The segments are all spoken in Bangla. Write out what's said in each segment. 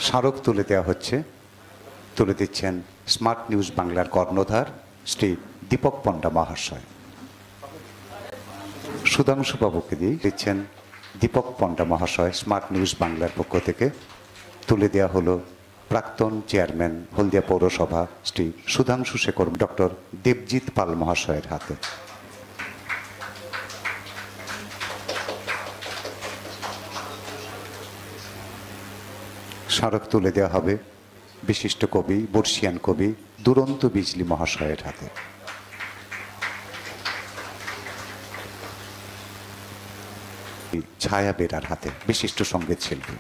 স্মারক তুলে দেওয়া হচ্ছে, তুলে দিচ্ছেন স্মার্ট নিউজ বাংলার কর্ণধার শ্রী দীপক পণ্ডা মহাশয়। সুধাংশু বাবুকে দিয়ে দিচ্ছেন দীপক পণ্ডা মহাশয়। স্মার্ট নিউজ বাংলার পক্ষ থেকে তুলে দেওয়া হলো প্রাক্তন চেয়ারম্যান হলদিয়া পৌরসভা শ্রী সুধাংশু শেখর ডক্টর দেবজিৎ পাল মহাশয়ের হাতে। স্মারক তুলে দেওয়া হবে বিশিষ্ট কবি, বর্ষিয়ান কবি দুরন্ত বিজলি মহাশয়ের হাতে। ছায়া বেরার হাতে, বিশিষ্ট সঙ্গীত শিল্পী।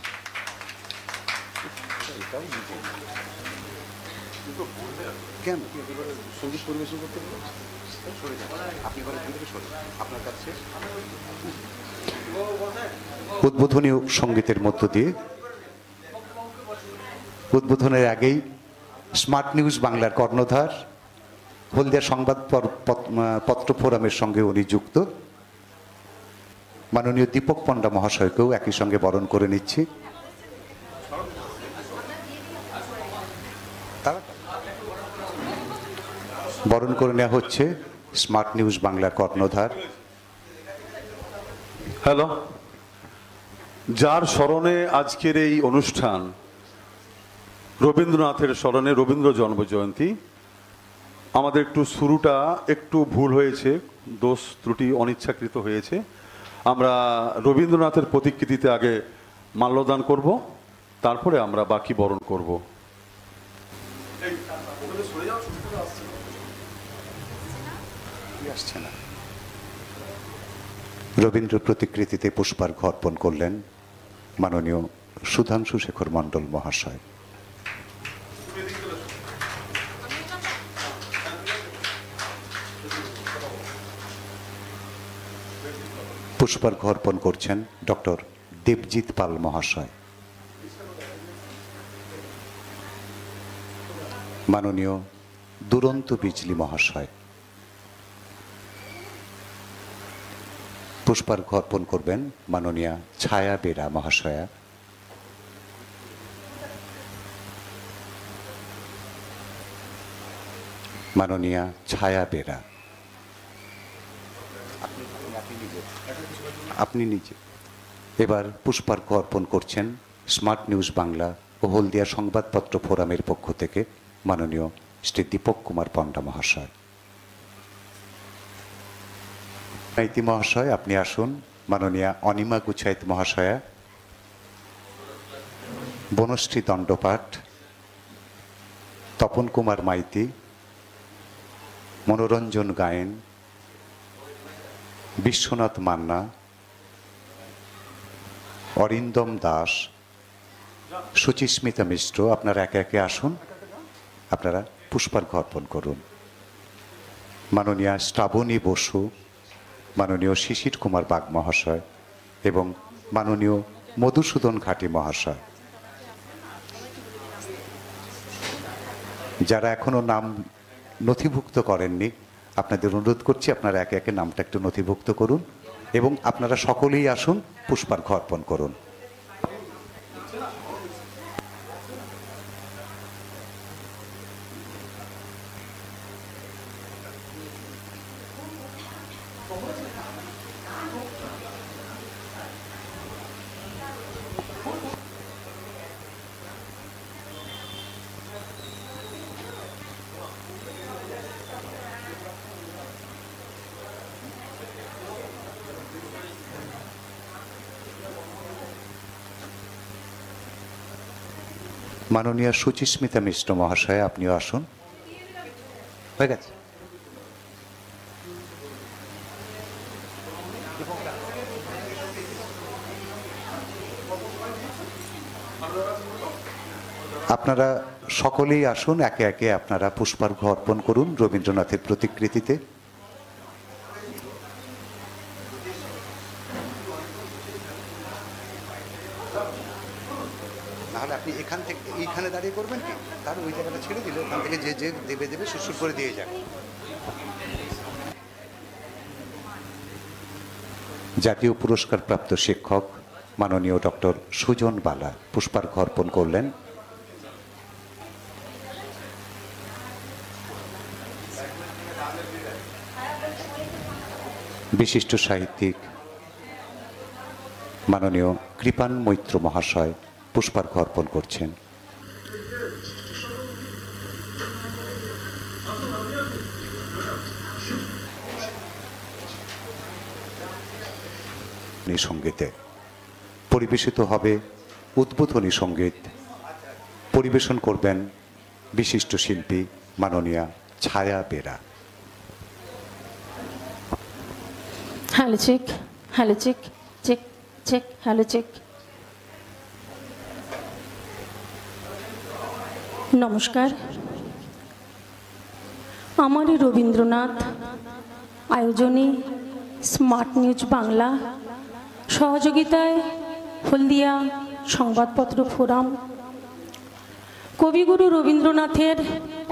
উদ্বোধনী সঙ্গীতের মধ্য দিয়ে উদ্বোধনের আগেই স্মার্ট নিউজ বাংলার কর্ণধার হলদিয়া সংবাদ পত্র ফোরামের সঙ্গে উনি যুক্ত মাননীয় দীপক পণ্ডা মহাশয়কেও একই সঙ্গে বরণ করে নিচ্ছি। বরণ করে নেওয়া হচ্ছে স্মার্ট নিউজ বাংলার কর্ণধার। হ্যালো, যার স্মরণে আজকের এই অনুষ্ঠান, রবীন্দ্রনাথের স্মরণে, রবীন্দ্র জন্মজয়ন্তী। আমাদের শুরুটা একটু ভুল হয়েছে, দোষ ত্রুটি অনিচ্ছাকৃত হয়েছে। আমরা রবীন্দ্রনাথের প্রতিকৃতিতে আগে মাল্যদান করব, তারপরে আমরা বাকি বরণ করব। রবীন্দ্র প্রতিকৃতিতে পুষ্পার্ঘ অর্পণ করলেন মাননীয় সুধাংশু শেখর মণ্ডল মহাশয়। পুষ্পার্ঘ অর্পণ করছেন ডক্টর দেবজিৎ পাল মহাশয়। মাননীয় দুরন্ত বিজলি মহাশয় পুষ্পার্ঘ অর্পণ করবেন মাননীয়া ছায়া বেরা মহাশয়া। মাননীয়া ছায়া বেরা, আপনি নিজে এবার পুষ্পার্ঘ অর্পণ করছেন স্মার্ট নিউজ বাংলা ও হলদিয়া সংবাদপত্র ফোরামের পক্ষ থেকে মাননীয় শ্রী দীপক কুমার পণ্ডা মহাশয়। মাইতি মহাশয় আপনি আসুন। মাননীয়া অনিমা গুছাইত মহাশয়া, বনশ্রী দণ্ডপাঠ, তপন কুমার মাইতি, মনোরঞ্জন গায়েন, বিশ্বনাথ মান্না, অরিন্দম দাস, সুচিস্মিতা মিশ্র, আপনারা একে একে আসুন, আপনারা পুষ্পার্ঘ অর্পণ করুন। মাননীয়া শ্রাবণী বসু, মাননীয় শিশির কুমার বাগ মহাশয় এবং মাননীয় মধুসূদন ঘাটি মহাশয়। যারা এখনো নাম নথিভুক্ত করেননি, আপনাদের অনুরোধ করছি আপনারা একে একে নামটা একটু নথিভুক্ত করুন এবং আপনারা সকলেই আসুন, পুষ্পার্ঘ অর্পণ করুন। মাননীয় সুচিস্মিতা মিশ্র মহাশয় আপনিও আসুন। হয়ে গেছে। আপনারা সকলেই আসুন, একে একে আপনারা পুষ্পার্ঘ অর্পণ করুন রবীন্দ্রনাথের প্রতিকৃতিতে। নাহলে আপনি এখান থেকে এইখানে দাঁড়িয়ে করবেন কি, তার ওই জায়গাটা ছেড়ে দিলে ওখান থেকে যে যে দেবে সুসুর করে দিয়ে যাবে। জাতীয় পুরস্কার প্রাপ্ত শিক্ষক মাননীয় ডক্টর সুজন বালা পুষ্পার্ঘ্য অর্পণ করলেন। বিশিষ্ট সাহিত্যিক মাননীয় কৃপান মৈত্র মহাশয় পুষ্পার্ঘ্য অর্পণ করছেন। সঙ্গীতে পরিবেশিত হবে উদ্বোধনী সঙ্গীত। পরিবেশন করবেন বিশিষ্ট শিল্পী মাননীয়া Chhaya Bera. Hello check, hello check, check check, hello check. নমস্কার। আমারই রবীন্দ্রনাথ আয়োজনে স্মার্ট নিউজ বাংলা সহযোগিতায় হলদিয়া সংবাদপত্র ফোরাম কবিগুরু রবীন্দ্রনাথের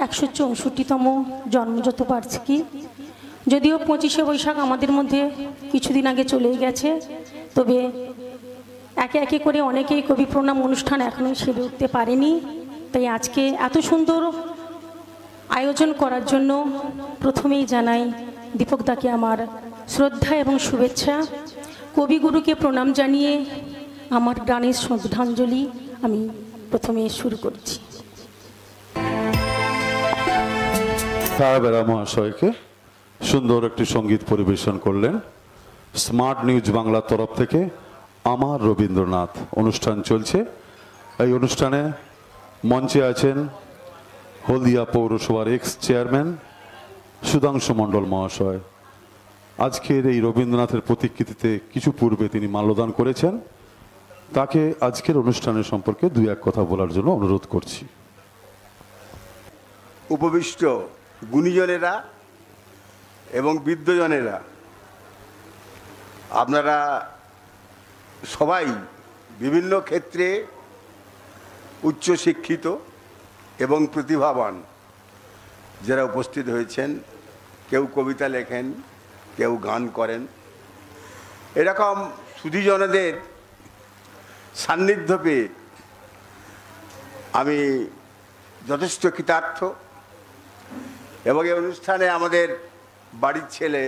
164তম জন্মশতবার্ষিকী, যদিও 25শে বৈশাখ আমাদের মধ্যে কিছুদিন আগে চলেই গেছে, তবে একে একে করে অনেকেই কবি প্রণাম অনুষ্ঠান এখনও সেরে উঠতে পারেনি। তাই আজকে এত সুন্দর আয়োজন করার জন্য প্রথমেই জানাই দীপকদাকে আমার শ্রদ্ধা এবং শুভেচ্ছা। কবিগুরুকে প্রণাম জানিয়ে আমার গানের শ্রদ্ধাঞ্জলি আমি প্রথমে শুরু করছি। ছায়া বেরা মহাশয়কে সুন্দর একটি সঙ্গীত পরিবেশন করলেন। স্মার্ট নিউজ বাংলার তরফ থেকে আমার রবীন্দ্রনাথ অনুষ্ঠান চলছে। এই অনুষ্ঠানে মঞ্চে আছেন হলদিয়া পৌরসভার এক্স চেয়ারম্যান সুধাংশু মণ্ডল মহাশয়। আজকের এই রবীন্দ্রনাথের প্রতিকৃতিতে কিছু পূর্বে তিনি মাল্যদান করেছেন। তাকে আজকের অনুষ্ঠানের সম্পর্কে দুই এক কথা বলার জন্য অনুরোধ করছি। উপবিষ্ট গুণীজনেরা এবং বৃদ্ধজনেরা, আপনারা সবাই বিভিন্ন ক্ষেত্রে উচ্চশিক্ষিত এবং প্রতিভাবান যারা উপস্থিত হয়েছেন। কেউ কবিতা লেখেন, কেউ গান করেন। এরকম সুধীজনদের সান্নিধ্য পেয়ে আমি যথেষ্ট কৃতার্থ। এবং এই অনুষ্ঠানে আমাদের বাড়ির ছেলে,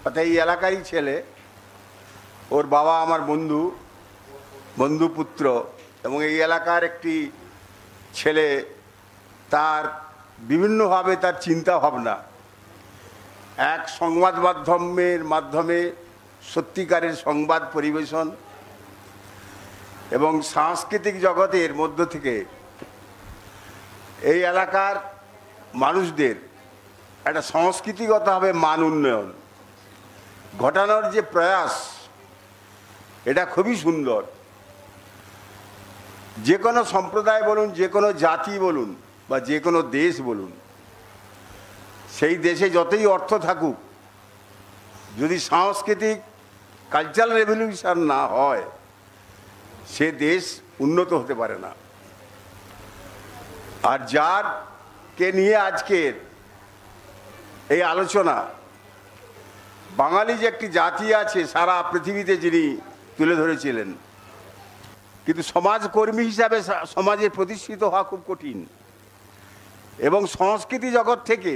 অর্থাৎ এই এলাকারই ছেলে, ওর বাবা আমার বন্ধুপুত্র, এবং এই এলাকার একটি ছেলে, তার বিভিন্নভাবে তার চিন্তা ভাবনা এক সংবাদ মাধ্যমের মাধ্যমে সত্যিকারের সংবাদ পরিবেশন এবং সাংস্কৃতিক জগতের মধ্য থেকে এই এলাকার মানুষদের একটা সংস্কৃতিগতভাবে মান উন্নয়ন ঘটানোর যে প্রয়াস, এটা খুবই সুন্দর। যে কোনো সম্প্রদায় বলুন, যে কোনো জাতি বলুন, বা যে কোনো দেশ বলুন, সেই দেশে যতই অর্থ থাকুক, যদি সাংস্কৃতিক কালচারাল রেভলিউশন না হয়, সে দেশ উন্নত হতে পারে না। আর যারকে নিয়ে আজকের এই আলোচনা, বাঙালি যে একটি জাতি আছে সারা পৃথিবীতে যিনি তুলে ধরেছিলেন, কিন্তু সমাজকর্মী হিসাবে সমাজে প্রতিষ্ঠিত হওয়া খুব কঠিন, এবং সংস্কৃতি জগৎ থেকে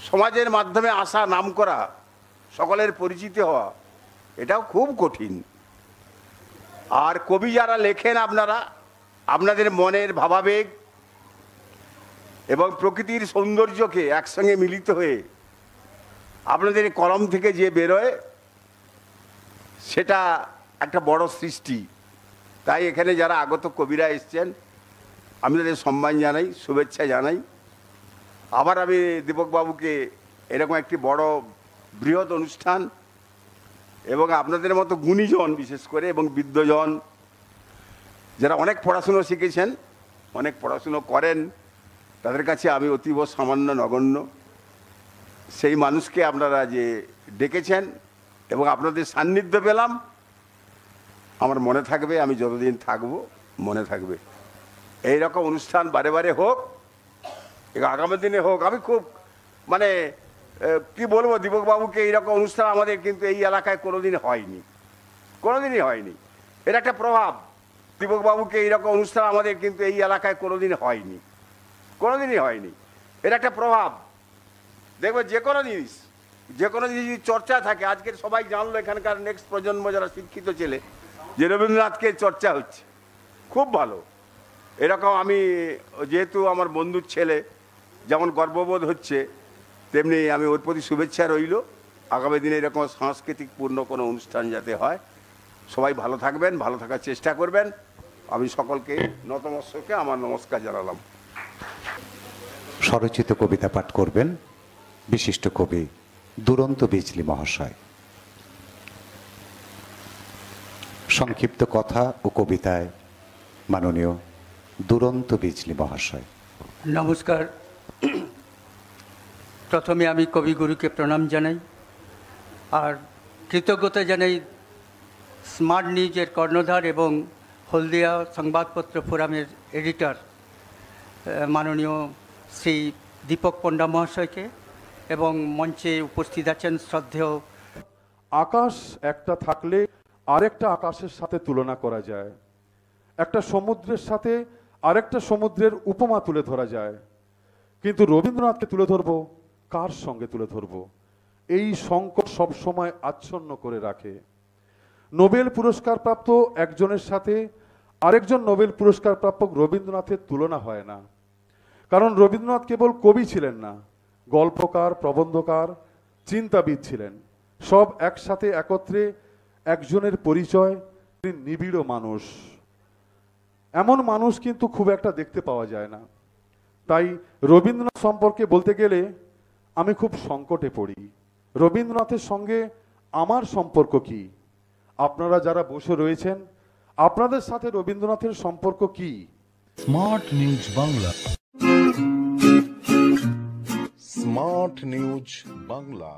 সমাজের মাধ্যমে আসা, নাম করা, সকলের পরিচিত হওয়া, এটাও খুব কঠিন। আর কবি যারা লেখেন, আপনারা আপনাদের মনের ভাবাবেগ এবং প্রকৃতির সৌন্দর্যকে একসঙ্গে মিলিত হয়ে আপনাদের কলম থেকে যে বেরোয়, সেটা একটা বড় সৃষ্টি। তাই এখানে যারা আগত কবিরা এসছেন, আমি তাদের সম্মান জানাই, শুভেচ্ছা জানাই। আবার আমি দীপকবাবুকে এরকম একটি বড় বৃহৎ অনুষ্ঠান এবং আপনাদের মতো গুণীজন বিশেষ করে এবং বিদ্বজন যারা অনেক পড়াশুনো শিখেছেন, অনেক পড়াশুনো করেন, তাদের কাছে আমি অতীব সামান্য নগণ্য। সেই মানুষকে আপনারা যে ডেকেছেন এবং আপনাদের সান্নিধ্য পেলাম, আমার মনে থাকবে, আমি যতদিন থাকবো মনে থাকবে। এই রকম অনুষ্ঠান বারে বারে হোক, আগামী দিনে হোক। আমি খুব কি বলবো, দীপকবাবুকে এইরকম অনুষ্ঠান আমাদের কিন্তু এই এলাকায় কোনোদিন হয়নি। কোনোদিনই হয়নি। এর একটা প্রভাব। দীপকবাবুকে এইরকম অনুষ্ঠান আমাদের কিন্তু এই এলাকায় কোনোদিন হয়নি, কোনোদিনই হয়নি। এর একটা প্রভাব। দেখবে যে কোনো জিনিস যদি চর্চা থাকে, আজকের সবাই জানলো এখানকার নেক্সট প্রজন্ম যারা শিক্ষিত ছেলে যে রবীন্দ্রনাথকে চর্চা হচ্ছে, খুব ভালো। এরকম আমি যেহেতু আমার বন্ধুর ছেলে যেমন গর্ববোধ হচ্ছে, তেমনি আমি ওর প্রতি শুভেচ্ছা রইল। আগামী দিনে এরকম সাংস্কৃতিকপূর্ণ কোনো অনুষ্ঠান যাতে হয়। সবাই ভালো থাকবেন, ভালো থাকার চেষ্টা করবেন। আমি সকলকে নতমস্তকে আমার নমস্কার জানালাম। স্বরচিত কবিতা পাঠ করবেন বিশিষ্ট কবি দুরন্ত বিজলি মহাশয়। সংক্ষিপ্ত কথা ও কবিতায় মাননীয় দুরন্ত বিজলি মহাশয়। নমস্কার। প্রথমে আমি কবিগুরুকে প্রণাম জানাই, আর কৃতজ্ঞতা জানাই স্মার্ট নিউজের কর্ণধার এবং হলদিয়া সংবাদপত্র ফোরামের এডিটর মাননীয় শ্রী দীপক পণ্ডা মহাশয়কে, এবং মঞ্চে উপস্থিত আছেন শ্রদ্ধেয়। আকাশ একটা থাকলে আরেকটা আকাশের সাথে তুলনা করা যায়, একটা সমুদ্রের সাথে আরেকটা সমুদ্রের উপমা তুলে ধরা যায়, কিন্তু রবীন্দ্রনাথকে তুলে ধরবো কার সঙ্গে তুলে ধরবো? এই সংকট সবসময় আচ্ছন্ন করে রাখে। নোবেল পুরস্কার প্রাপ্ত একজনের সাথে আরেকজন নোবেল পুরস্কার প্রাপক রবীন্দ্রনাথের তুলনা হয় না, কারণ রবীন্দ্রনাথ কেবল কবি ছিলেন না, গল্পকার, প্রবন্ধকার, চিন্তাবিদ ছিলেন। সব একসাথে একত্রে একজনের পরিচয়, তিনি নিবিড় মানুষ। এমন মানুষ কিন্তু খুব একটা দেখতে পাওয়া যায় না। তাই রবীন্দ্রনাথ সম্পর্কে বলতে গেলে আমি খুব সংকটে পড়ি। রবীন্দ্রনাথের সঙ্গে আমার সম্পর্ক কি? আপনারা যারা বসে রয়েছেন, আপনাদের সাথে রবীন্দ্রনাথের সম্পর্ক কি? Smart news Bangla. Smart news Bangla.